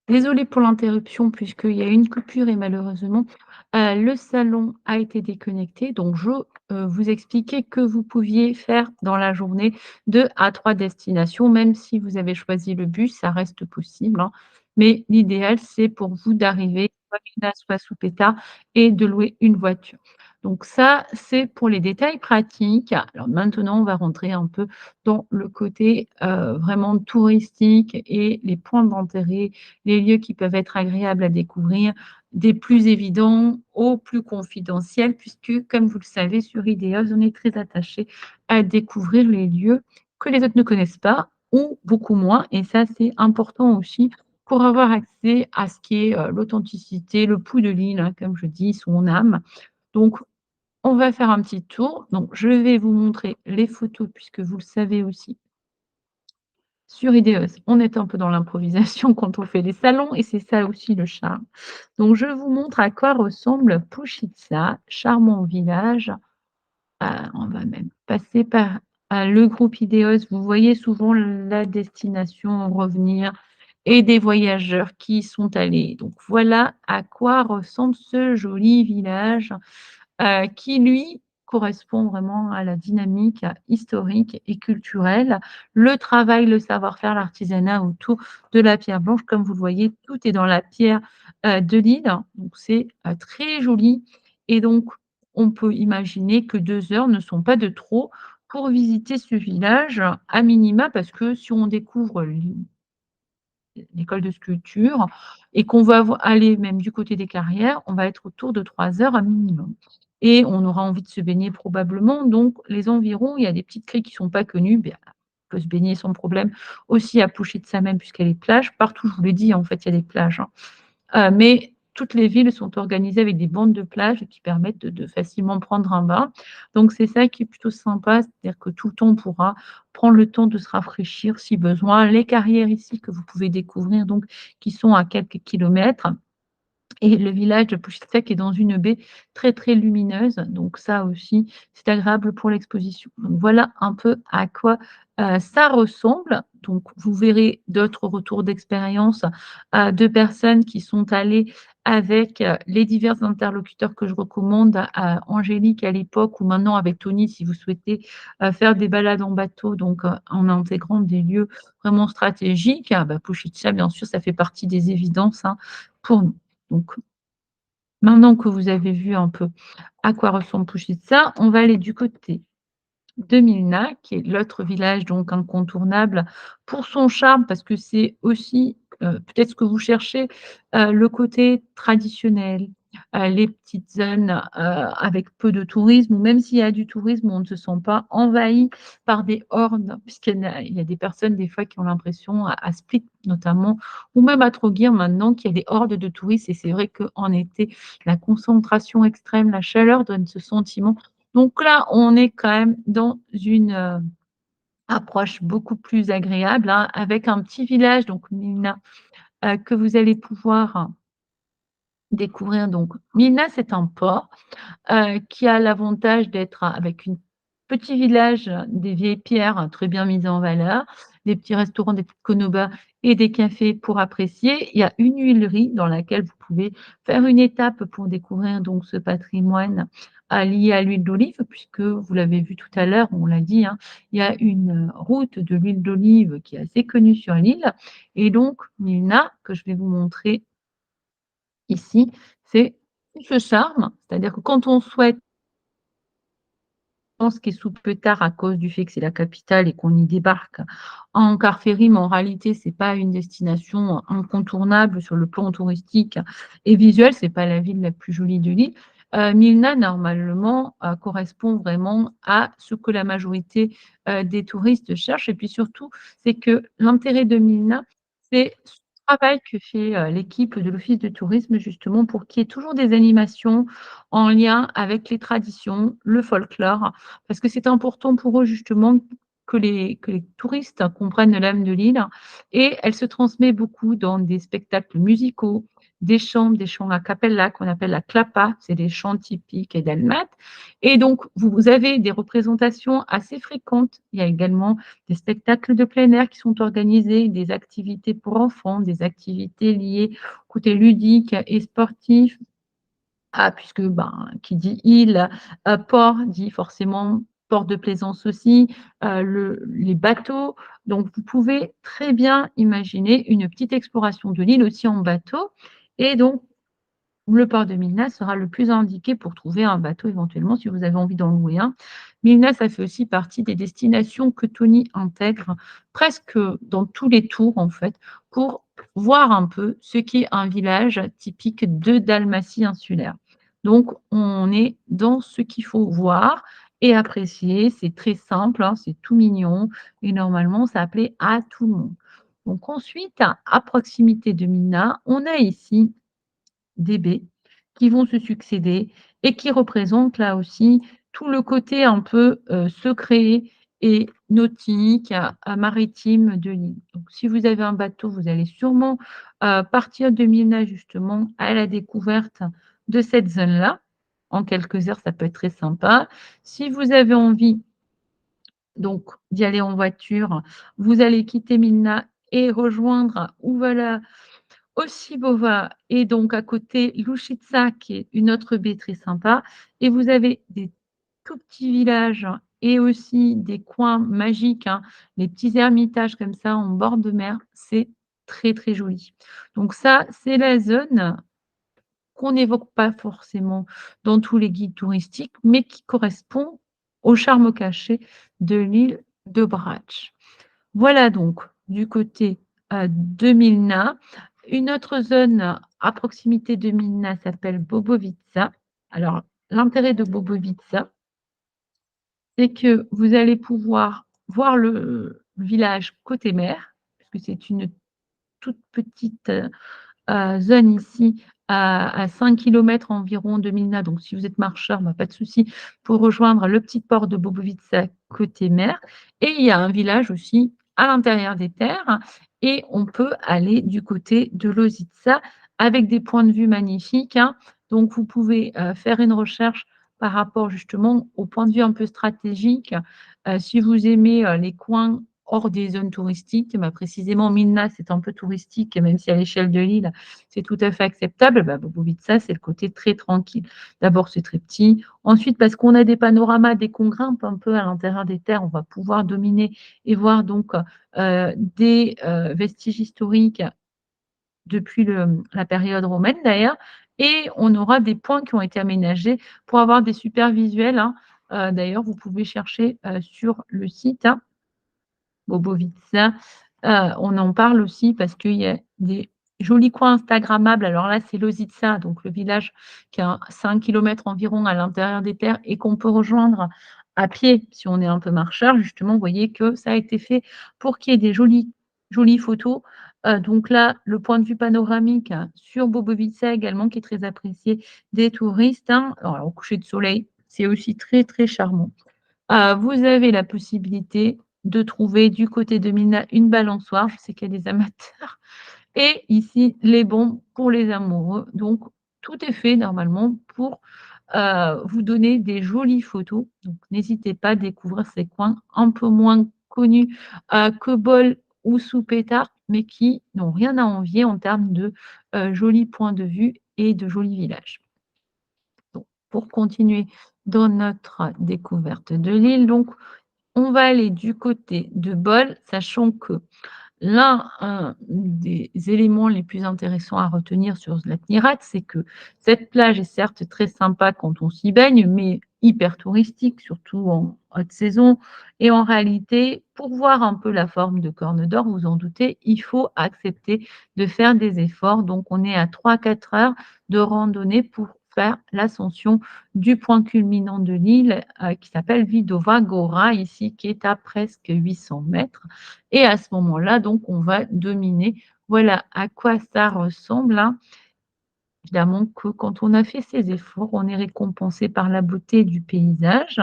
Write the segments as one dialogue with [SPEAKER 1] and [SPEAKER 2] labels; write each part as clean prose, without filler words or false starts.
[SPEAKER 1] Désolée pour l'interruption puisqu'il y a eu une coupure et malheureusement, le salon a été déconnecté. Donc vous expliquais que vous pouviez faire dans la journée 2 à 3 destinations, même si vous avez choisi le bus, ça reste possible, hein. Mais l'idéal, c'est pour vous d'arriver soit Mina, soit Soupéta et de louer une voiture. Donc ça, c'est pour les détails pratiques. Alors maintenant, on va rentrer un peu dans le côté, vraiment touristique et les points d'intérêt, les lieux qui peuvent être agréables à découvrir, des plus évidents aux plus confidentiels, puisque, comme vous le savez, sur Ideos, on est très attaché à découvrir les lieux que les autres ne connaissent pas ou beaucoup moins. Et ça, c'est important aussi pour avoir accès à ce qui est l'authenticité, le pouls de l'île, hein, comme je dis, son âme. Donc, on va faire un petit tour. Donc, je vais vous montrer les photos, puisque vous le savez aussi, sur Ideos, on est un peu dans l'improvisation quand on fait les salons et c'est ça aussi le charme. Donc je vous montre à quoi ressemble Puszczyca, charmant village. On va même passer par, le groupe Ideos. Vous voyez souvent la destination revenir et des voyageurs qui y sont allés. Donc voilà à quoi ressemble ce joli village qui lui correspond vraiment à la dynamique historique et culturelle. Le travail, le savoir-faire, l'artisanat autour de la pierre blanche, comme vous le voyez, tout est dans la pierre, de l'île, donc c'est, très joli et donc on peut imaginer que 2 heures ne sont pas de trop pour visiter ce village, à minima, parce que si on découvre l'école de sculpture et qu'on va aller même du côté des carrières, on va être autour de 3 heures à minimum et on aura envie de se baigner probablement, donc les environs, il y a des petites criques qui ne sont pas connues, bien, on peut se baigner sans problème aussi à Puszczyca même puisqu'il y a les plages. Partout, je vous l'ai dit, en fait, il y a des plages, hein. Mais toutes les villes sont organisées avec des bandes de plage qui permettent de facilement prendre un bain. Donc c'est ça qui est plutôt sympa, c'est-à-dire que tout le temps on pourra prendre le temps de se rafraîchir si besoin. Les carrières ici que vous pouvez découvrir donc qui sont à quelques kilomètres et le village de Puszczyk est dans une baie très, très lumineuse, donc ça aussi, c'est agréable pour l'exposition. Donc voilà un peu à quoi, ça ressemble. Donc vous verrez d'autres retours d'expérience, de personnes qui sont allées avec, les divers interlocuteurs que je recommande, Angélique à l'époque ou maintenant avec Tony si vous souhaitez, faire des balades en bateau, donc en intégrant des lieux vraiment stratégiques. Puszczyk bien sûr, ça fait partie des évidences, hein, pour nous. Donc, maintenant que vous avez vu un peu à quoi ressemble Puszczyca, on va aller du côté de Milna, qui est l'autre village donc incontournable pour son charme, parce que c'est aussi, peut-être ce que vous cherchez, le côté traditionnel, les petites zones, avec peu de tourisme ou même s'il y a du tourisme, on ne se sent pas envahi par des hordes, puisqu'il y a des personnes des fois qui ont l'impression à Split notamment ou même à Trogir maintenant qu'il y a des hordes de touristes et c'est vrai qu'en été, la concentration extrême, la chaleur donne ce sentiment. Donc là, on est quand même dans une, approche beaucoup plus agréable, hein, avec un petit village, donc Milna, que vous allez pouvoir découvrir. Donc Milna, c'est un port, qui a l'avantage d'être avec une petit village, des vieilles pierres très bien mises en valeur, des petits restaurants, des petites konobas et des cafés pour apprécier. Il y a une huilerie dans laquelle vous pouvez faire une étape pour découvrir donc ce patrimoine, lié à l'huile d'olive puisque vous l'avez vu tout à l'heure, on l'a dit, hein, il y a une, route de l'huile d'olive qui est assez connue sur l'île et donc Milna, que je vais vous montrer ici, c'est tout ce charme, c'est-à-dire que quand on souhaite pense qu'il est sous Petard à cause du fait que c'est la capitale et qu'on y débarque en car ferry, mais en réalité, c'est pas une destination incontournable sur le plan touristique et visuel. C'est pas la ville la plus jolie de l'île. Milna, normalement, correspond vraiment à ce que la majorité, des touristes cherchent et puis surtout, c'est que l'intérêt de Milna, c'est ce travail que fait, l'équipe de l'office de tourisme justement pour qu'il y ait toujours des animations en lien avec les traditions, le folklore parce que c'est important pour eux justement que les touristes comprennent l'âme de l'île et elle se transmet beaucoup dans des spectacles musicaux, des chants a cappella qu'on appelle la clapa, c'est des chants typiques dalmates et donc vous avez des représentations assez fréquentes. Il y a également des spectacles de plein air qui sont organisés, des activités pour enfants, des activités liées au côté ludique et sportif. Ah, puisque, ben, qui dit île, port dit forcément port de plaisance aussi, les bateaux. Donc vous pouvez très bien imaginer une petite exploration de l'île aussi en bateau et donc le port de Milna sera le plus indiqué pour trouver un bateau éventuellement si vous avez envie d'en louer un. Milna, ça fait aussi partie des destinations que Tony intègre presque dans tous les tours en fait, pour voir un peu ce qu'est un village typique de Dalmatie insulaire. Donc on est dans ce qu'il faut voir et apprécier. C'est très simple, hein, c'est tout mignon et normalement ça plaît à tout le monde. Donc ensuite, à proximité de Milna, on a ici des baies qui vont se succéder et qui représentent là aussi tout le côté un peu, secret et nautique, maritime de l'île. Donc si vous avez un bateau, vous allez sûrement, partir de Milna justement à la découverte de cette zone-là. En quelques heures, ça peut être très sympa. Si vous avez envie donc d'y aller en voiture, vous allez quitter Milna et rejoindre Uvala Osibova et donc à côté Louchitsa qui est une autre baie très sympa et vous avez des tout petits villages et aussi des coins magiques, hein, les petits ermitages comme ça en bord de mer, c'est très, très joli. Donc ça, c'est la zone qu'on n'évoque pas forcément dans tous les guides touristiques, mais qui correspond au charme caché de l'île de Brač. Voilà donc du côté, de Milna. Une autre zone à proximité de Milna s'appelle Bobovica. Alors l'intérêt de Bobovica, c'est que vous allez pouvoir voir le village côté mer, puisque c'est une toute petite, zone ici à 5 kilomètres environ de Milna. Donc si vous êtes marcheur, bah, pas de souci pour rejoindre le petit port de Bobovica côté mer et il y a un village aussi à l'intérieur des terres et on peut aller du côté de Lozica avec des points de vue magnifiques, hein. Donc vous pouvez, faire une recherche par rapport justement au point de vue un peu stratégique. Si vous aimez, les coins hors des zones touristiques, bah, précisément Milna, c'est un peu touristique, même si à l'échelle de l'île, c'est tout à fait acceptable. Bah, Bobovica, c'est le côté très tranquille. D'abord, c'est très petit. Ensuite, parce qu'on a des panoramas, dès qu'on grimpe un peu à l'intérieur des terres, on va pouvoir dominer et voir donc des vestiges historiques depuis la période romaine d'ailleurs. Et on aura des points qui ont été aménagés pour avoir des super visuels, hein. D'ailleurs, vous pouvez chercher sur le site, hein, Bobovica. On en parle aussi parce qu'il y a des jolis coins instagrammables. Alors là, c'est Lozica, donc le village qui est à 5 kilomètres environ à l'intérieur des terres et qu'on peut rejoindre à pied si on est un peu marcheur. Justement, vous voyez que ça a été fait pour qu'il y ait des jolies photos. Donc là, le point de vue panoramique sur Bobovica également qui est très apprécié des touristes, hein. Alors au coucher de soleil, c'est aussi très, très charmant. Vous avez la possibilité de trouver du côté de Milna une balançoire, je sais qu'il y a des amateurs et ici les bons pour les amoureux. Donc tout est fait normalement pour, vous donner des jolies photos. Donc n'hésitez pas à découvrir ces coins un peu moins connus, que Bol ou Soupétard, mais qui n'ont rien à envier en termes de, jolis points de vue et de jolis villages. Donc pour continuer dans notre découverte de l'île, donc on va aller du côté de Bol, sachant que l'un, des éléments les plus intéressants à retenir sur Zlatnirat, c'est que cette plage est certes très sympa quand on s'y baigne, mais hyper touristique, surtout en haute saison et en réalité, pour voir un peu la forme de Corne d'Or, vous en doutez, il faut accepter de faire des efforts. Donc on est à 3 4 heures de randonnée pour faire l'ascension du point culminant de l'île, qui s'appelle Vidova Gora ici, qui est à presque 800 mètres. Et à ce moment-là, donc, on va dominer. Voilà à quoi ça ressemble, hein. Évidemment que quand on a fait ces efforts, on est récompensé par la beauté du paysage.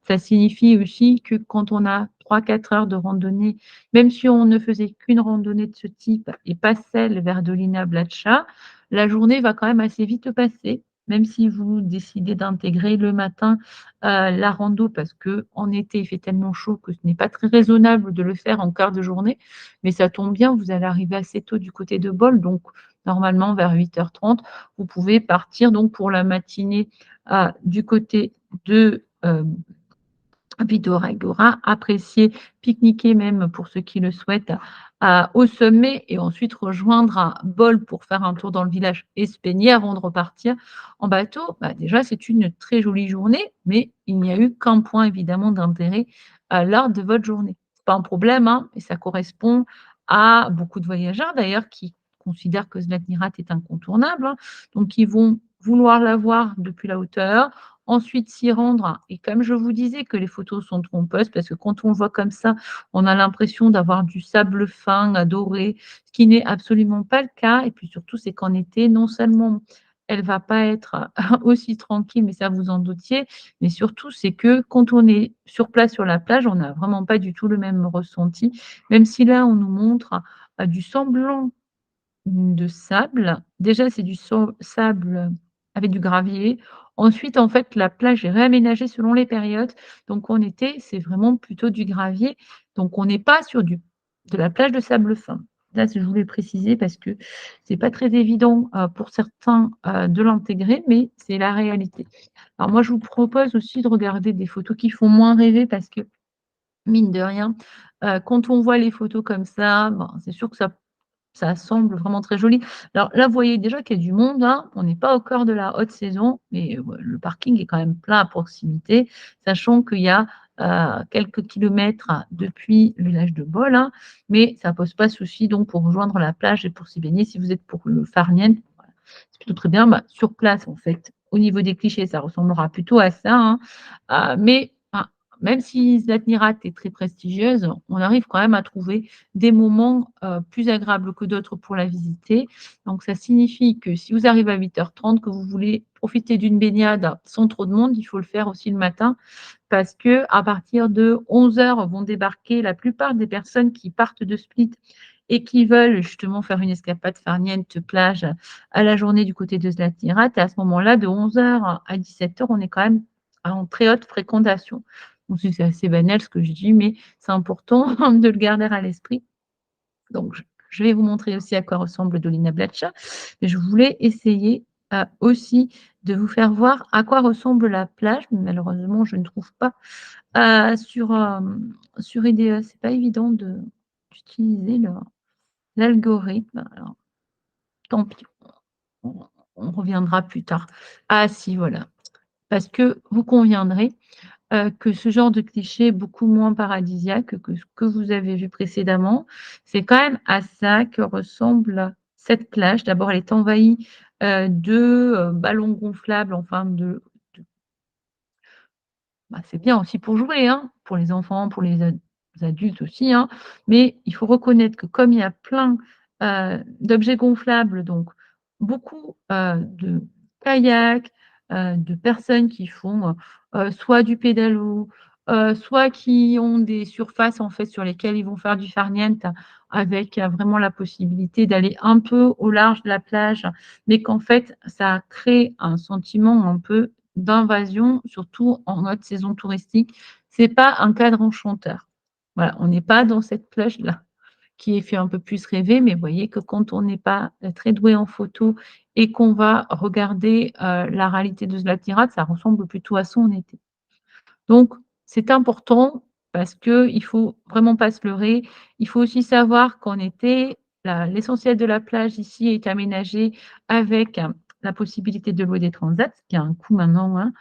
[SPEAKER 1] Ça signifie aussi que quand on a 3-4 heures de randonnée, même si on ne faisait qu'une randonnée de ce type et pas celle vers Dolina Blatcha, la journée va quand même assez vite passer, même si vous décidez d'intégrer le matin, la rando parce qu'en été, il fait tellement chaud que ce n'est pas très raisonnable de le faire en quart de journée. Mais ça tombe bien, vous allez arriver assez tôt du côté de Bol, donc normalement vers 8h30, vous pouvez partir donc pour la matinée, du côté de, Bidor Agora, apprécier, pique-niquer même pour ceux qui le souhaitent, au sommet et ensuite rejoindre un Bol pour faire un tour dans le village et se baigner avant de repartir en bateau. Bah, déjà, c'est une très jolie journée, mais il n'y a eu qu'un point évidemment d'intérêt, lors de votre journée. C'est pas un problème, hein, et ça correspond à beaucoup de voyageurs d'ailleurs qui considèrent que Zlatnirat est incontournable, hein, donc ils vont vouloir la voir depuis la hauteur, ensuite s'y rendre et comme je vous disais que les photos sont trompeuses parce que quand on le voit comme ça, on a l'impression d'avoir du sable fin, doré, ce qui n'est absolument pas le cas et puis surtout, c'est qu'en été, non seulement elle va pas être aussi tranquille, mais ça vous en doutiez, mais surtout, c'est que quand on est sur place sur la plage, on n'a vraiment pas du tout le même ressenti, même si là, on nous montre, du semblant de sable. Déjà, c'est du sable avec du gravier. Ensuite, en fait, la plage est réaménagée selon les périodes. Donc en été, c'est vraiment plutôt du gravier. Donc on n'est pas sur du de la plage de sable fin. Là, je voulais préciser parce que c'est pas très évident, pour certains, de l'intégrer, mais c'est la réalité. Alors moi, je vous propose aussi de regarder des photos qui font moins rêver parce que, mine de rien, quand on voit les photos comme ça, ben, c'est sûr que ça semble vraiment très joli. Alors là, vous voyez déjà qu'il y a du monde, hein. On n'est pas au cœur de la haute saison, mais le parking est quand même plein à proximité, sachant qu'il y a, quelques kilomètres depuis le village de Bol, hein, mais ça pose pas souci donc pour rejoindre la plage et pour s'y baigner. Si vous êtes pour le Farniente, voilà, c'est plutôt très bien. Bah, sur place, en fait, au niveau des clichés, ça ressemblera plutôt à ça, hein, mais enfin, même si Zlatnirat est très prestigieuse, on arrive quand même à trouver des moments, plus agréables que d'autres pour la visiter. Donc ça signifie que si vous arrivez à 8h30, que vous voulez profiter d'une baignade sans trop de monde, il faut le faire aussi le matin parce qu'à partir de 11h vont débarquer la plupart des personnes qui partent de Split et qui veulent justement faire une escapade farniente plage à la journée du côté de Zlatnirat et à ce moment-là, de 11h à 17h, on est quand même en très haute fréquentation. Donc c'est assez banal ce que je dis, mais c'est important de le garder à l'esprit. Donc je vais vous montrer aussi à quoi ressemble Dolina Blatcha, mais je voulais essayer, aussi de vous faire voir à quoi ressemble la plage. Malheureusement, je ne trouve pas, sur IDE. C'est pas évident d'utiliser l'algorithme. Alors tant pis, on on reviendra plus tard. Ah si, voilà, parce que vous conviendrez que ce genre de cliché est beaucoup moins paradisiaque que ce que vous avez vu précédemment. C'est quand même à ça que ressemble cette plage. D'abord, elle est envahie, de, ballons gonflables, enfin de bah, c'est bien aussi pour jouer, hein, pour les enfants, pour les adultes aussi, hein, mais il faut reconnaître que comme il y a plein, d'objets gonflables, donc beaucoup, de kayaks, de personnes qui font, soit du pédalo, soit qui ont des surfaces, en fait, sur lesquelles ils vont faire du farniente avec, vraiment la possibilité d'aller un peu au large de la plage, mais qu'en fait, ça crée un sentiment un peu d'invasion, surtout en haute saison touristique. C'est pas un cadre enchanteur. Voilà, on n'est pas dans cette plage-là qui fait un peu plus rêver, mais vous voyez que quand on n'est pas, très doué en photo et qu'on va regarder, la réalité de Zlatnirat, ça ressemble plutôt à ça en été. Donc c'est important parce qu'il faut vraiment pas se leurrer. Il faut aussi savoir qu'en été, l'essentiel de la plage ici est aménagé avec la possibilité de louer des transats, ce qui a un coût maintenant, hein,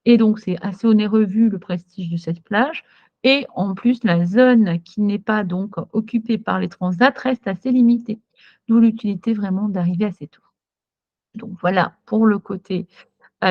[SPEAKER 1] et donc c'est assez onéreux vu le prestige de cette plage et en plus la zone qui n'est pas donc occupée par les transats reste assez limitée. D'où l'utilité vraiment d'arriver assez tôt. Donc voilà pour le côté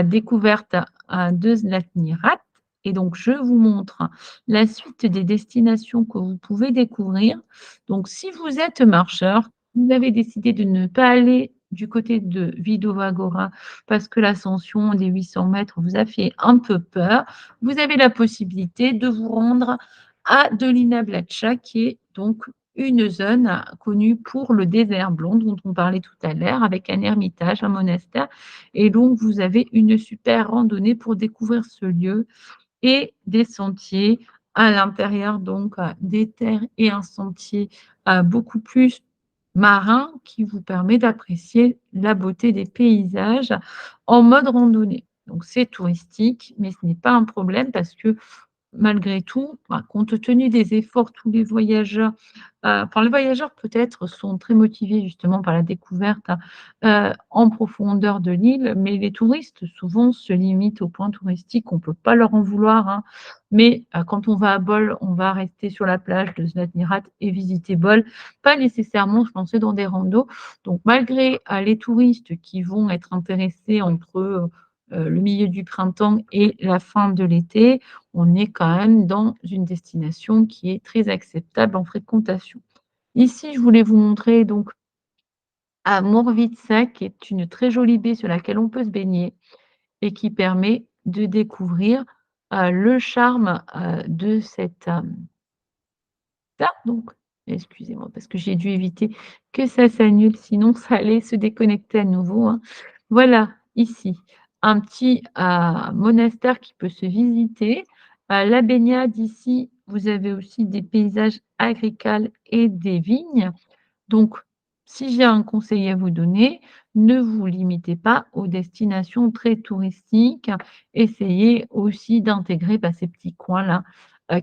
[SPEAKER 1] découverte, de Zlatnirat et donc je vous montre la suite des destinations que vous pouvez découvrir. Donc si vous êtes marcheur, vous avez décidé de ne pas aller du côté de Vidova Gora parce que l'ascension des 800 mètres vous a fait un peu peur, vous avez la possibilité de vous rendre à Dolina Blanca, qui est donc une zone connue pour le désert blanc dont on parlait tout à l'heure, avec un ermitage, un monastère. Et donc, vous avez une super randonnée pour découvrir ce lieu et des sentiers à l'intérieur, donc des terres et un sentier beaucoup plus marin qui vous permet d'apprécier la beauté des paysages en mode randonnée. Donc c'est touristique, mais ce n'est pas un problème parce que malgré tout, bah, compte tenu des efforts, tous les voyageurs, les voyageurs peut-être sont très motivés justement par la découverte, en profondeur de l'île, mais les touristes souvent se limitent aux points touristiques. On ne peut pas leur en vouloir, hein, mais quand on va à Bol, on va rester sur la plage de Zlatnirat et visiter Bol, pas nécessairement se lancer dans des randos. Donc malgré, les touristes qui vont être intéressés entre, le milieu du printemps et la fin de l'été, on est quand même dans une destination qui est très acceptable en fréquentation. Ici, je voulais vous montrer donc à Morvitsa, qui est une très jolie baie sur laquelle on peut se baigner et qui permet de découvrir, le charme, de cette, donc excusez-moi parce que j'ai dû éviter que ça s'annule, sinon ça allait se déconnecter à nouveau, hein. Voilà, ici, un petit, monastère qui peut se visiter. La baignade ici, vous avez aussi des paysages agricoles et des vignes. Donc, si j'ai un conseil à vous donner, ne vous limitez pas aux destinations très touristiques. Essayez aussi d'intégrer, bah, ces petits coins-là,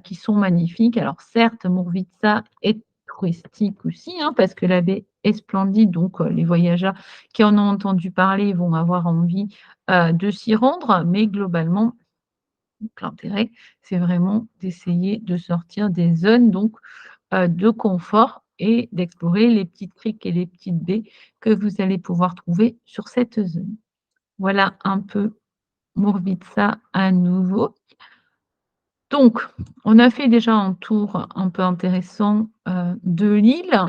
[SPEAKER 1] qui sont magnifiques. Alors certes, Mourvitsa est touristique aussi, hein, parce que la baie est splendide, donc les voyageurs qui en ont entendu parler vont avoir envie, de s'y rendre. Mais globalement, donc l'intérêt, c'est vraiment d'essayer de sortir des zones donc de confort et d'explorer les petites criques et les petites baies que vous allez pouvoir trouver sur cette zone. Voilà un peu Mourvitsa à nouveau. Donc, on a fait déjà un tour un peu intéressant, de l'île.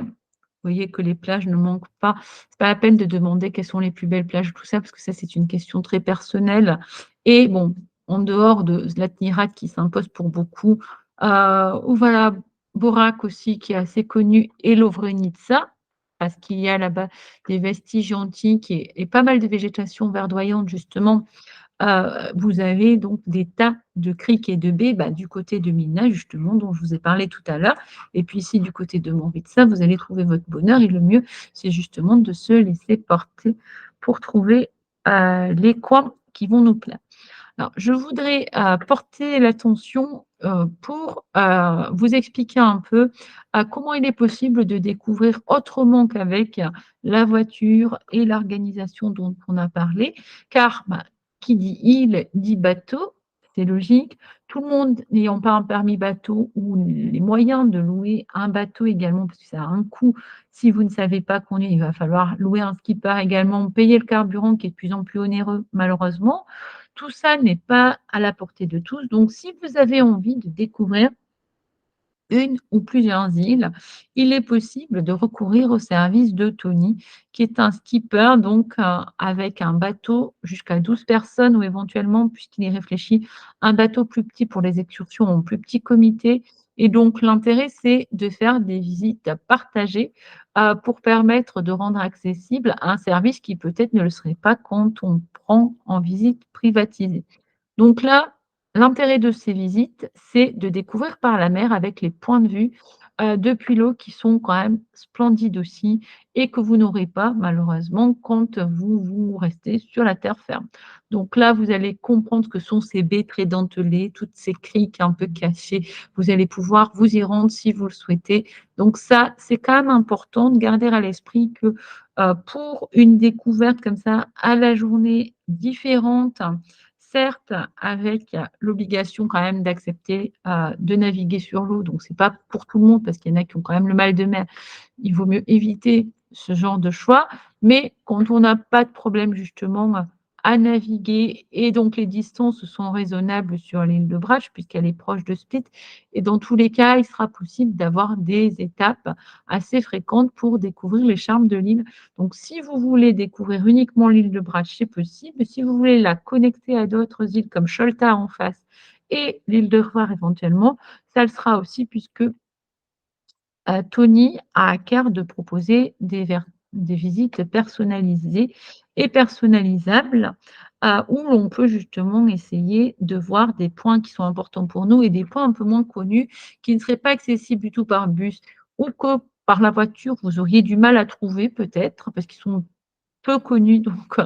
[SPEAKER 1] Vous voyez que les plages ne manquent pas. C'est pas la peine de demander quelles sont les plus belles plages, tout ça, parce que ça, c'est une question très personnelle. Et bon, en dehors de Zlatni qui s'impose pour beaucoup, ou voilà, Borac aussi qui est assez connu et Lovrenica, parce qu'il y a là-bas des vestiges antiques et pas mal de végétation verdoyante justement. Vous avez donc des tas de criques et de baies, bah, du côté de Mina justement dont je vous ai parlé tout à l'heure et puis ici du côté de Montritza, vous allez trouver votre bonheur et le mieux, c'est justement de se laisser porter pour trouver, les coins qui vont nous plaire. Alors, je voudrais, porter l'attention, pour, vous expliquer un peu, comment il est possible de découvrir autrement qu'avec la voiture et l'organisation dont on a parlé. Car, bah, qui dit île dit bateau, c'est logique. Tout le monde n'ayant pas un permis bateau ou les moyens de louer un bateau également, parce que ça a un coût. Si vous ne savez pas conduire, il va falloir louer un skipper également, payer le carburant qui est de plus en plus onéreux malheureusement. Tout ça n'est pas à la portée de tous. Donc, si vous avez envie de découvrir une ou plusieurs îles, il est possible de recourir au service de Tony, qui est un skipper, donc avec un bateau jusqu'à 12 personnes ou éventuellement, puisqu'il est réfléchi, un bateau plus petit pour les excursions en plus petit comité. Et donc, l'intérêt, c'est de faire des visites partagées pour permettre de rendre accessible un service qui peut-être ne le serait pas quand on prend en visite privatisée. Donc là, l'intérêt de ces visites, c'est de découvrir par la mer avec les points de vue, depuis l'eau qui sont quand même splendides aussi et que vous n'aurez pas malheureusement quand vous restez sur la terre ferme. Donc là, vous allez comprendre ce que sont ces baies très dentelées, toutes ces criques un peu cachées. Vous allez pouvoir vous y rendre si vous le souhaitez. Donc ça, c'est quand même important de garder à l'esprit que, pour une découverte comme ça à la journée différente, certes, avec l'obligation quand même d'accepter, de naviguer sur l'eau, donc c'est pas pour tout le monde parce qu'il y en a qui ont quand même le mal de mer. Il vaut mieux éviter ce genre de choix, mais quand on n'a pas de problème justement, à naviguer et donc les distances sont raisonnables sur l'île de Brač puisqu'elle est proche de Split et dans tous les cas, il sera possible d'avoir des étapes assez fréquentes pour découvrir les charmes de l'île. Donc si vous voulez découvrir uniquement l'île de Brač, c'est possible. Si vous voulez la connecter à d'autres îles comme Cholta en face et l'île de Rvar éventuellement, ça le sera aussi puisque Tony a à cœur de proposer des visites personnalisées et personnalisables, où l'on peut justement essayer de voir des points qui sont importants pour nous et des points un peu moins connus, qui ne seraient pas accessibles du tout par bus ou que par la voiture, vous auriez du mal à trouver peut-être, parce qu'ils sont peu connus, donc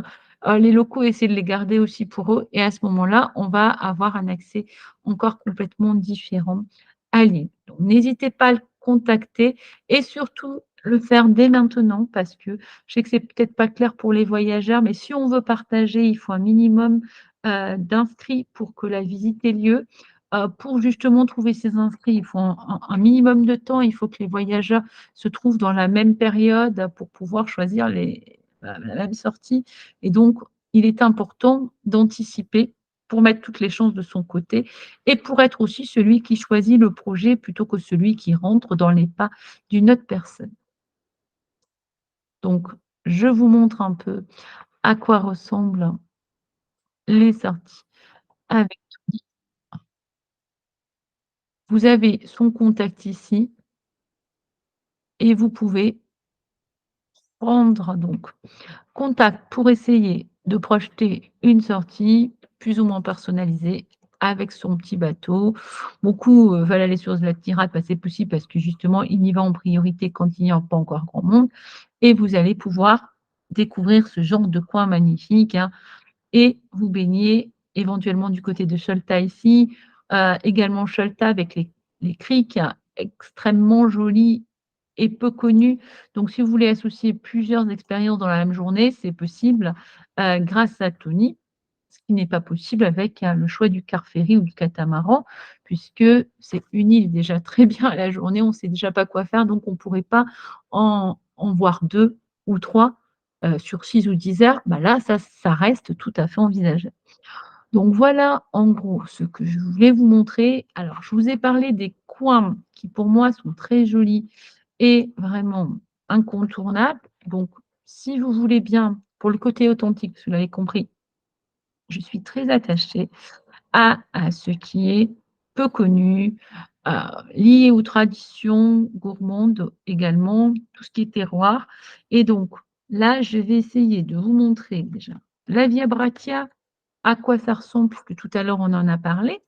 [SPEAKER 1] les locaux essaient de les garder aussi pour eux et à ce moment-là, on va avoir un accès encore complètement différent à l'île. Donc n'hésitez pas à le contacter et surtout le faire dès maintenant parce que je sais que c'est peut-être pas clair pour les voyageurs, mais si on veut partager, il faut un minimum, d'inscrits pour que la visite ait lieu. Pour justement trouver ces inscrits, il faut un minimum de temps, il faut que les voyageurs se trouvent dans la même période pour pouvoir choisir la même sortie et donc il est important d'anticiper pour mettre toutes les chances de son côté et pour être aussi celui qui choisit le projet plutôt que celui qui rentre dans les pas d'une autre personne. Donc je vous montre un peu à quoi ressemblent les sorties avec vous avez son contact ici et vous pouvez prendre donc contact pour essayer de projeter une sortie plus ou moins personnalisée avec son petit bateau. Beaucoup, veulent aller sur Zlatirat, bah, c'est possible parce que justement, il y va en priorité quand il n'y a pas encore grand monde et vous allez pouvoir découvrir ce genre de coin magnifique, hein et vous baignez éventuellement du côté de Cholta ici, également Cholta avec les criques extrêmement jolies et peu connues. Donc si vous voulez associer plusieurs expériences dans la même journée, c'est possible, grâce à Tony, ce qui n'est pas possible avec, le choix du car ferry ou du catamaran puisque c'est une île déjà très bien à la journée, on ne sait déjà pas quoi faire, donc on ne pourrait pas en voir 2 ou 3 sur 6 ou 10 heures, bah, là, ça reste tout à fait envisageable. Donc voilà, en gros, ce que je voulais vous montrer. Alors, je vous ai parlé des coins qui, pour moi, sont très jolis et vraiment incontournables. Donc, si vous voulez bien, pour le côté authentique, parce que vous l'avez compris, je suis très attachée à ce qui est peu connu, heu, lié aux traditions gourmandes également, tout ce qui est terroir et donc là, je vais essayer de vous montrer déjà la Via Bracia, à quoi ça ressemble puisque tout à l'heure on en a parlé.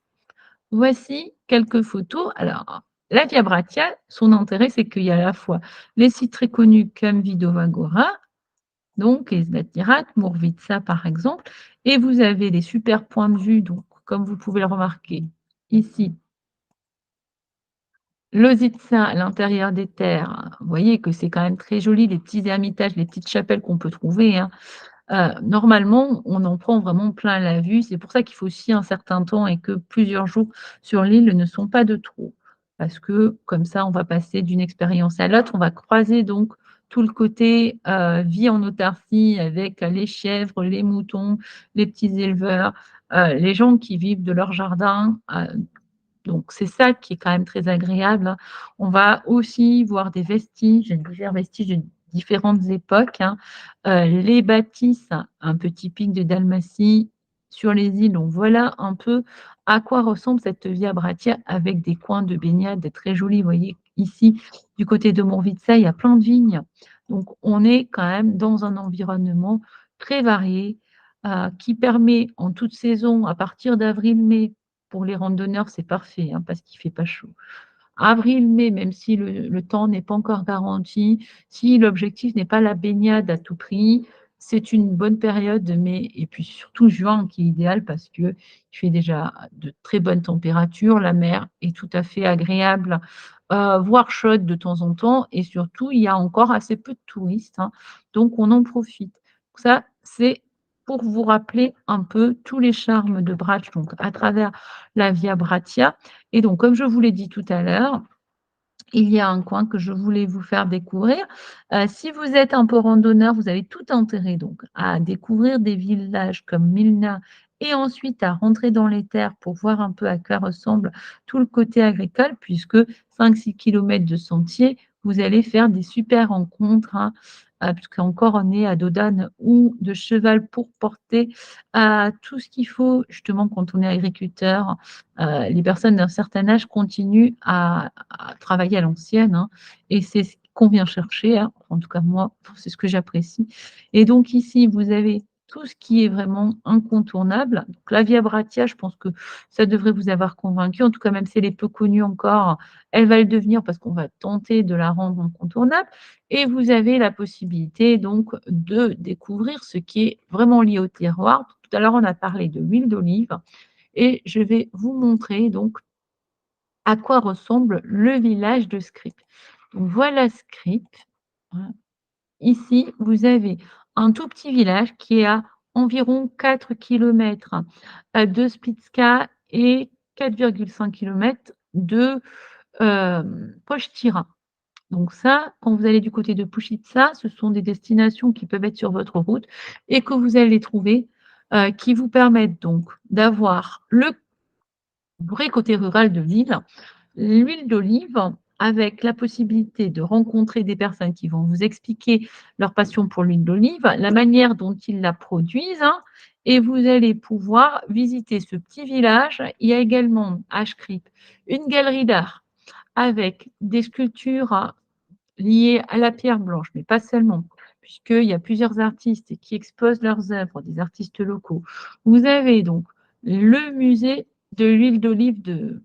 [SPEAKER 1] Voici quelques photos. Alors, la Via Bracia, son intérêt, c'est qu'il y a à la fois les sites très connus comme Vidova Gora donc Esbatirat, Mourvitsa par exemple et vous avez des super points de vue donc comme vous pouvez le remarquer ici, Lozitsa à l'intérieur des terres, vous voyez que c'est quand même très joli, les petits ermitages, les petites chapelles qu'on peut trouver, hein. Normalement, on en prend vraiment plein la vue. C'est pour ça qu'il faut aussi un certain temps et que plusieurs jours sur l'île ne sont pas de trop. Parce que comme ça, on va passer d'une expérience à l'autre. On va croiser donc tout le côté, vie en autarcie avec les chèvres, les moutons, les petits éleveurs, les gens qui vivent de leur jardin, donc c'est ça qui est quand même très agréable, hein. On va aussi voir des vestiges, divers vestiges de différentes époques, hein. Les bâtisses un peu typiques de Dalmatie sur les îles, donc voilà un peu à quoi ressemble cette Via Bracia avec des coins de baignade très jolis. Vous voyez ici, du côté de Morvitsa, il y a plein de vignes. Donc on est quand même dans un environnement très varié, qui permet en toute saison, à partir d'avril-mai, pour les randonneurs, c'est parfait, hein, parce qu'il fait pas chaud. Avril-mai, même si le temps n'est pas encore garanti, si l'objectif n'est pas la baignade à tout prix, c'est une bonne période de mai et puis surtout juin qui est idéal parce qu'il fait déjà de très bonnes températures, la mer est tout à fait agréable, voire chaude de temps en temps et surtout il y a encore assez peu de touristes, hein, donc on en profite. Ça, c'est pour vous rappeler un peu tous les charmes de Brač, donc à travers la Via Bracia et donc comme je vous l'ai dit tout à l'heure, il y a un coin que je voulais vous faire découvrir. Si vous êtes un peu randonneur, vous avez tout intérêt donc à découvrir des villages comme Milna et ensuite à rentrer dans les terres pour voir un peu à quoi ressemble tout le côté agricole puisque 5-6 kilomètres de sentiers, vous allez faire des super rencontres, hein, puisqu'encore on est à dos d'âne ou de cheval pour porter, tout ce qu'il faut justement quand on est agriculteur. Les personnes d'un certain âge continuent à travailler à l'ancienne, hein, et c'est ce qu'on vient chercher, hein. En tout cas moi, c'est ce que j'apprécie et donc ici, vous avez tout ce qui est vraiment incontournable. Donc la Via Bracia, je pense que ça devrait vous avoir convaincu. En tout cas, même si elle est peu connue encore, elle va le devenir parce qu'on va tenter de la rendre incontournable et vous avez la possibilité donc de découvrir ce qui est vraiment lié au terroir. Tout à l'heure, on a parlé de l'huile d'olive et je vais vous montrer donc à quoi ressemble le village de Scrip. Donc voilà Scrip. Voilà. Ici, vous avez un tout petit village qui est à environ 4 kilomètres de Splitska et 4,5 kilomètres de, Pochtira. Donc ça, quand vous allez du côté de Puszczyca, ce sont des destinations qui peuvent être sur votre route et que vous allez trouver, qui vous permettent donc d'avoir le vrai côté rural de l'île, l'huile d'olive avec la possibilité de rencontrer des personnes qui vont vous expliquer leur passion pour l'huile d'olive, la manière dont ils la produisent, hein, et vous allez pouvoir visiter ce petit village. Il y a également à Scrip une galerie d'art avec des sculptures liées à la pierre blanche, mais pas seulement, puisqu'il y a plusieurs artistes qui exposent leurs œuvres, des artistes locaux. Vous avez donc le musée de l'huile d'olive de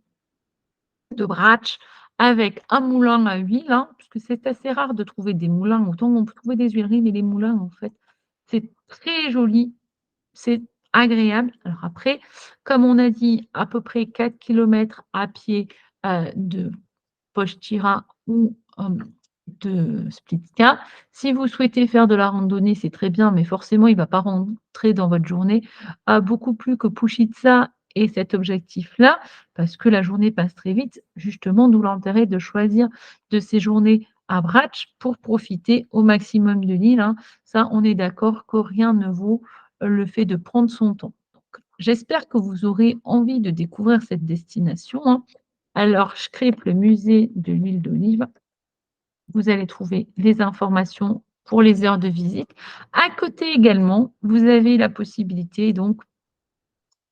[SPEAKER 1] Brach avec un moulin à huile, hein, puisque c'est assez rare de trouver des moulins. Autant on peut trouver des huileries, mais les moulins, en fait, c'est très joli, c'est agréable. Alors après, comme on a dit, à peu près 4 kilomètres à pied de Pochtira ou de Splitska. Si vous souhaitez faire de la randonnée, c'est très bien, mais forcément, il ne va pas rentrer dans votre journée, beaucoup plus que Puszczyca et cet objectif-là, parce que la journée passe très vite, justement, d'où l'intérêt de choisir de séjourner à Brach pour profiter au maximum de l'île, hein. Ça, on est d'accord que rien ne vaut, le fait de prendre son temps. Donc j'espère que vous aurez envie de découvrir cette destination, hein. Alors, Scrip, le musée de l'huile d'olive, vous allez trouver les informations pour les heures de visite. À côté également, vous avez la possibilité donc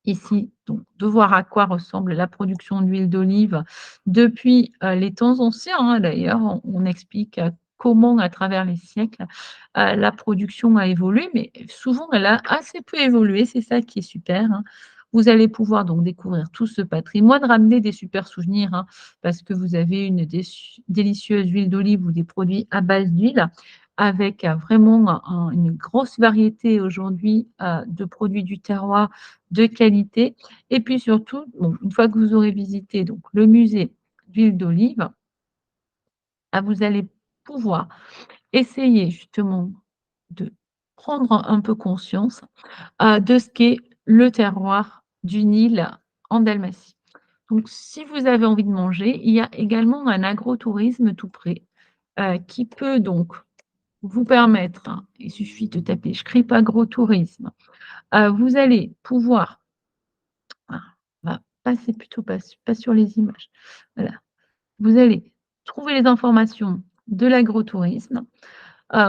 [SPEAKER 1] ici, donc de voir à quoi ressemble la production d'huile d'olive depuis, les temps anciens, hein, d'ailleurs. On explique, comment à travers les siècles, la production a évolué, mais souvent elle a assez peu évolué, c'est ça qui est super, hein. Vous allez pouvoir donc découvrir tout ce patrimoine, ramener des super souvenirs, hein, parce que vous avez une délicieuse huile d'olive ou des produits à base d'huile avec, vraiment une grosse variété aujourd'hui, de produits du terroir de qualité et puis surtout, bon, une fois que vous aurez visité donc le musée d'huile d'olive, vous allez pouvoir essayer justement de prendre un peu conscience, de ce qu'est le terroir d'une île en Dalmatie. Donc si vous avez envie de manger, il y a également un agrotourisme tout près, qui peut donc vous permettre, hein, il suffit de taper Scrip agrotourisme, vous allez pouvoir ah, on va passer plutôt pas sur les images. Voilà. Vous allez trouver les informations de l'agrotourisme.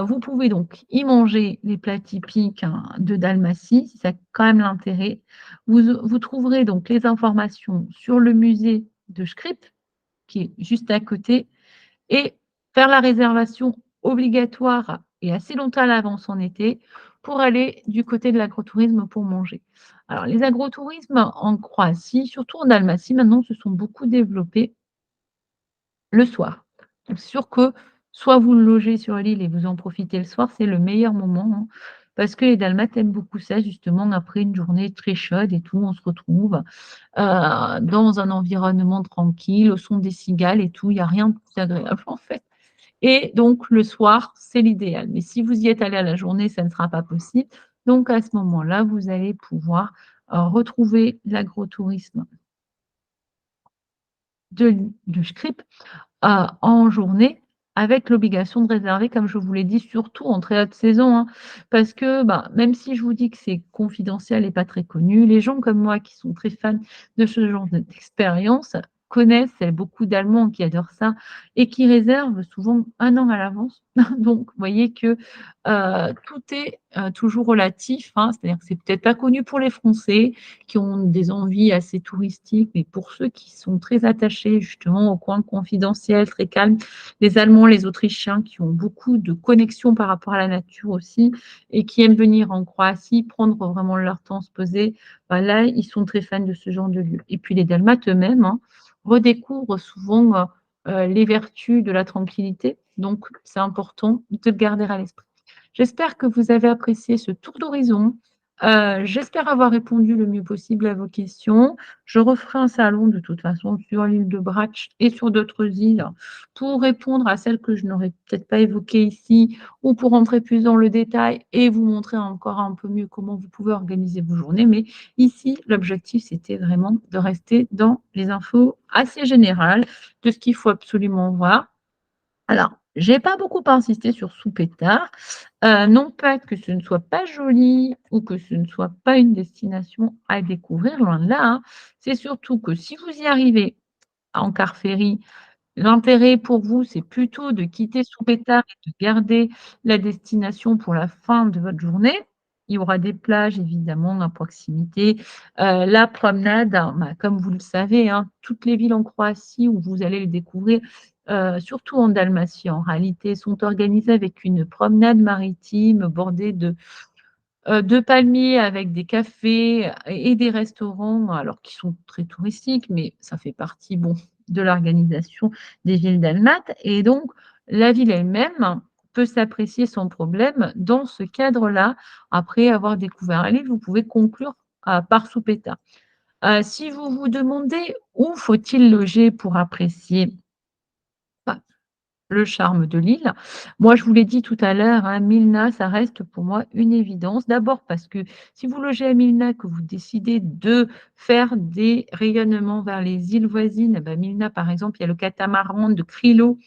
[SPEAKER 1] Vous pouvez donc y manger les plats typiques, hein, de Dalmatie, si ça a quand même l'intérêt. Vous trouverez donc les informations sur le musée de Scrip, qui est juste à côté et faire la réservation obligatoire et assez longtemps à l'avance en été pour aller du côté de l'agrotourisme pour manger. Alors les agrotourismes en Croatie, surtout en Dalmatie maintenant, se sont beaucoup développés le soir. Donc c'est sûr que soit vous logez sur l'île et vous en profitez le soir, c'est le meilleur moment, hein, parce que les Dalmates aiment beaucoup ça justement après une journée très chaude et tout, on se retrouve, dans un environnement tranquille, au son des cigales et tout, il y a rien de plus agréable en fait. Et donc le soir, c'est l'idéal. Mais si vous y êtes allé à la journée, ça ne sera pas possible. Donc à ce moment-là, vous allez pouvoir, retrouver l'agrotourisme de Scrip, en journée avec l'obligation de réserver, comme je vous l'ai dit, surtout en très haute saison, hein. Parce que, bah, même si je vous dis que c'est confidentiel et pas très connu, les gens comme moi qui sont très fans de ce genre d'expérience connaissent, il y a beaucoup d'Allemands qui adorent ça et qui réservent souvent 1 an à l'avance Donc, vous voyez que, tout est, toujours relatif, hein. C'est-à-dire que c'est peut-être pas connu pour les Français qui ont des envies assez touristiques, mais pour ceux qui sont très attachés justement aux coins confidentiels, très calmes, les Allemands, les Autrichiens qui ont beaucoup de connexion par rapport à la nature aussi et qui aiment venir en Croatie, prendre vraiment leur temps, se poser, bah, là, ils sont très fans de ce genre de lieu et puis les Dalmates eux-mêmes, hein, redécouvrent souvent, les vertus de la tranquillité. Donc, c'est important de le garder à l'esprit. J'espère que vous avez apprécié ce tour d'horizon. J'espère avoir répondu le mieux possible à vos questions. Je referai un salon de toute façon sur l'île de Brač et sur d'autres îles pour répondre à celles que je n'aurais peut-être pas évoquées ici ou pour rentrer plus dans le détail et vous montrer encore un peu mieux comment vous pouvez organiser vos journées. Mais ici, l'objectif, c'était vraiment de rester dans les infos assez générales de ce qu'il faut absolument voir. Alors, j'ai pas beaucoup insisté sur Soupétard, non pas que ce ne soit pas joli ou que ce ne soit pas une destination à découvrir, loin de là, hein. C'est surtout que si vous y arrivez en car ferry, l'intérêt pour vous, c'est plutôt de quitter Soupétard et de garder la destination pour la fin de votre journée. Il y aura des plages évidemment à proximité, la promenade, bah, comme vous le savez, hein, toutes les villes en Croatie où vous allez le découvrir, surtout en Dalmatie en réalité, sont organisées avec une promenade maritime bordée de palmiers avec des cafés et des restaurants, alors qui sont très touristiques, mais ça fait partie, bon, de l'organisation des villes dalmates et donc la ville elle-même peut s'apprécier sans problème dans ce cadre-là. Après avoir découvert la ville, vous pouvez conclure, par Soupéta. Si vous vous demandez où faut-il loger pour apprécier, bah, le charme de l'île. Moi, je vous l'ai dit tout à l'heure, hein, Milna, ça reste pour moi une évidence. D'abord parce que si vous logez à Milna, que vous décidez de faire des rayonnements vers les îles voisines, bah, Milna, par exemple, il y a le catamaran de Krilo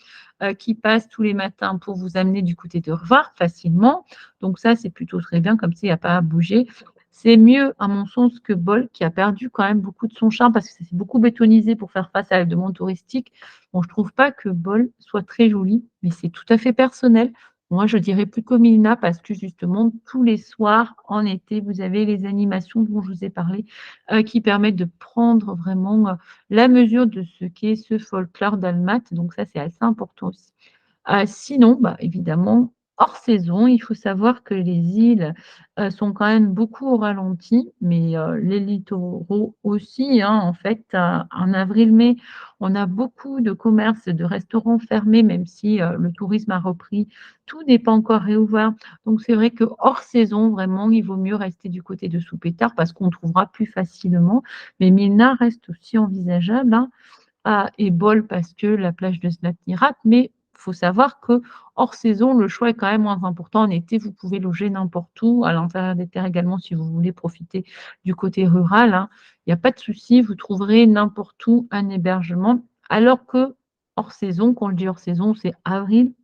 [SPEAKER 1] qui passe tous les matins pour vous amener du côté de Hvar facilement. Donc ça, c'est plutôt très bien, comme ça, il n'y a pas à bouger. C'est mieux, à mon sens, que Bol, qui a perdu quand même beaucoup de son charme parce que ça s'est beaucoup bétonisé pour faire face à la demande touristique. Bon, je trouve pas que Bol soit très joli, mais c'est tout à fait personnel. Moi, je dirais plutôt Milna parce que justement, tous les soirs, en été, vous avez les animations dont je vous ai parlé, qui permettent de prendre vraiment, la mesure de ce qu'est ce folklore dalmate, donc ça, c'est assez important aussi. Sinon, bah, évidemment, hors saison, il faut savoir que les îles, sont quand même beaucoup au ralenti, mais les littoraux aussi, hein. En fait, en avril-mai, on a beaucoup de commerces, de restaurants fermés, même si, le tourisme a repris. Tout n'est pas encore réouvert. Donc c'est vrai que hors saison, vraiment, il vaut mieux rester du côté de Soupétard parce qu'on trouvera plus facilement. Mais Milna reste aussi envisageable, hein. Et Bol parce que la plage de Zlatni rate, mais il faut savoir que hors saison, le choix est quand même moins important. En été, vous pouvez loger n'importe où, à l'intérieur des terres également si vous voulez profiter du côté rural, hein. Il y a pas de souci, vous trouverez n'importe où un hébergement. Alors que hors saison, quand je dis hors saison, c'est avril,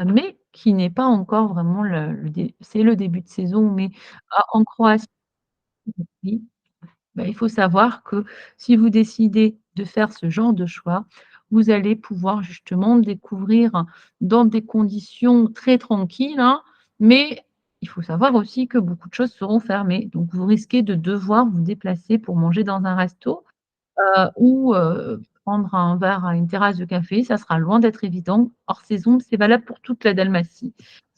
[SPEAKER 1] mai, qui n'est pas encore vraiment le dé c'est le début de saison, mais en Croatie, oui. Bah, il faut savoir que si vous décidez de faire ce genre de choix, vous allez pouvoir justement découvrir dans des conditions très tranquilles, hein, mais il faut savoir aussi que beaucoup de choses seront fermées. Donc vous risquez de devoir vous déplacer pour manger dans un resto, ou prendre un verre à une terrasse de café, ça sera loin d'être évident. Hors saison, c'est valable pour toute la Dalmatie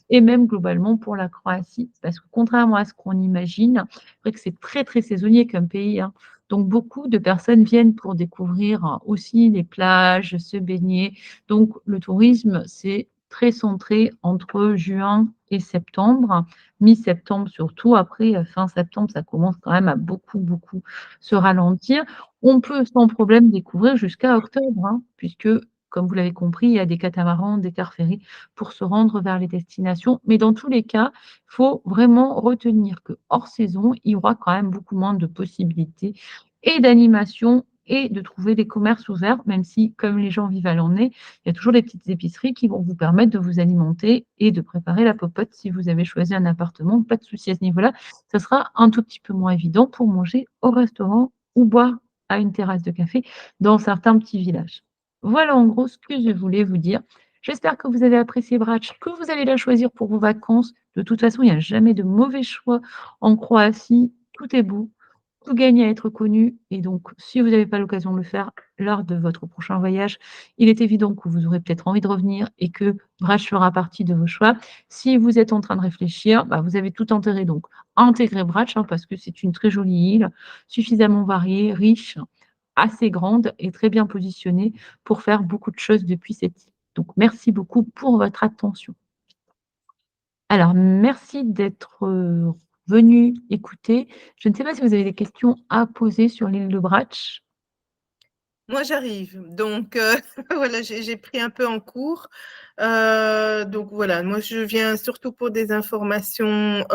[SPEAKER 1] et même globalement pour la Croatie. Parce que contrairement à ce qu'on imagine, c'est vrai que c'est très, très saisonnier comme pays, hein. Donc beaucoup de personnes viennent pour découvrir aussi les plages, se baigner. Donc le tourisme, c'est très centré entre juin et septembre, mi-septembre surtout. Après, fin septembre, ça commence quand même à beaucoup, beaucoup se ralentir. On peut sans problème découvrir jusqu'à octobre, hein, puisque, comme vous l'avez compris, il y a des catamarans, des cars ferrés pour se rendre vers les destinations. Mais dans tous les cas, il faut vraiment retenir que hors saison, il y aura quand même beaucoup moins de possibilités et d'animation et de trouver des commerces ouverts, même si, comme les gens vivent à l'année, il y a toujours des petites épiceries qui vont vous permettre de vous alimenter et de préparer la popote si vous avez choisi un appartement. Pas de souci à ce niveau-là. Ça sera un tout petit peu moins évident pour manger au restaurant ou boire à une terrasse de café dans certains petits villages. Voilà en gros ce que je voulais vous dire. J'espère que vous avez apprécié Brač, que vous allez la choisir pour vos vacances. De toute façon, il y a jamais de mauvais choix en Croatie. Tout est beau, tout gagne à être connu et donc si vous n'avez pas l'occasion de le faire lors de votre prochain voyage, il est évident que vous aurez peut-être envie de revenir et que Brač fera partie de vos choix. Si vous êtes en train de réfléchir, bah, vous avez tout intérêt donc à intégrer Brač, hein, parce que c'est une très jolie île, suffisamment variée, riche, assez grande et très bien positionnée pour faire beaucoup de choses depuis cette île. Donc merci beaucoup pour votre attention. Alors merci d'être, venus écouter. Je ne sais pas si vous avez des questions à poser sur l'île de Brač?
[SPEAKER 2] Moi, j'arrive, donc voilà, j'ai pris un peu en cours. Donc voilà, moi, je viens surtout pour des informations.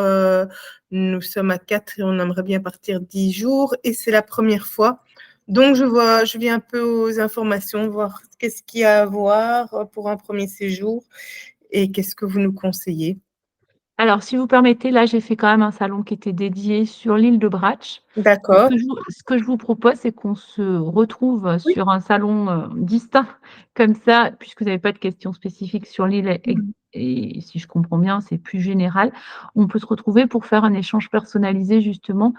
[SPEAKER 2] Nous sommes à 4 et on aimerait bien partir 10 jours et c'est la première fois. Donc je viens un peu aux informations, voir qu'est-ce qu'il y a à voir pour un premier séjour et qu'est-ce que vous nous conseillez.
[SPEAKER 1] Alors si vous permettez, là, j'ai fait quand même un salon qui était dédié sur l'île de Brač. Donc
[SPEAKER 2] D'accord.
[SPEAKER 1] ce que je vous propose, c'est qu'on se retrouve
[SPEAKER 2] Oui.
[SPEAKER 1] sur un salon, distinct comme ça, puisque vous n'avez pas de questions spécifiques sur l'île et si je comprends bien, c'est plus général. On peut se retrouver pour faire un échange personnalisé justement,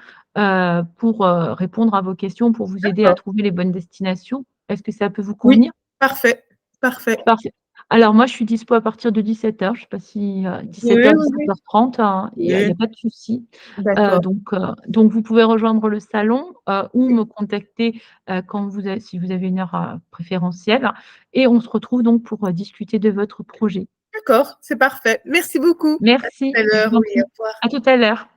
[SPEAKER 1] pour, répondre à vos questions, pour vous aider à
[SPEAKER 2] D'accord.
[SPEAKER 1] trouver les bonnes destinations. Est-ce que ça peut vous
[SPEAKER 2] Oui,
[SPEAKER 1] convenir?
[SPEAKER 2] parfait, parfait.
[SPEAKER 1] Parfait. Alors moi, je suis dispo à partir de 17h. Je sais pas si,
[SPEAKER 2] Oui,
[SPEAKER 1] 17h,
[SPEAKER 2] oui, oui.
[SPEAKER 1] 17h30, hein, il y a
[SPEAKER 2] Oui,
[SPEAKER 1] pas de souci.
[SPEAKER 2] d'accord.
[SPEAKER 1] Donc vous pouvez rejoindre le salon, ou me contacter, quand vous avez si vous avez une heure, préférentielle et on se retrouve donc pour, discuter de votre projet.
[SPEAKER 2] D'accord, c'est parfait. Merci beaucoup. À tout
[SPEAKER 1] Merci,
[SPEAKER 2] à
[SPEAKER 1] je
[SPEAKER 2] l'heure,
[SPEAKER 1] vous en
[SPEAKER 2] oui, au
[SPEAKER 1] prie.
[SPEAKER 2] revoir.
[SPEAKER 1] À tout à l'heure.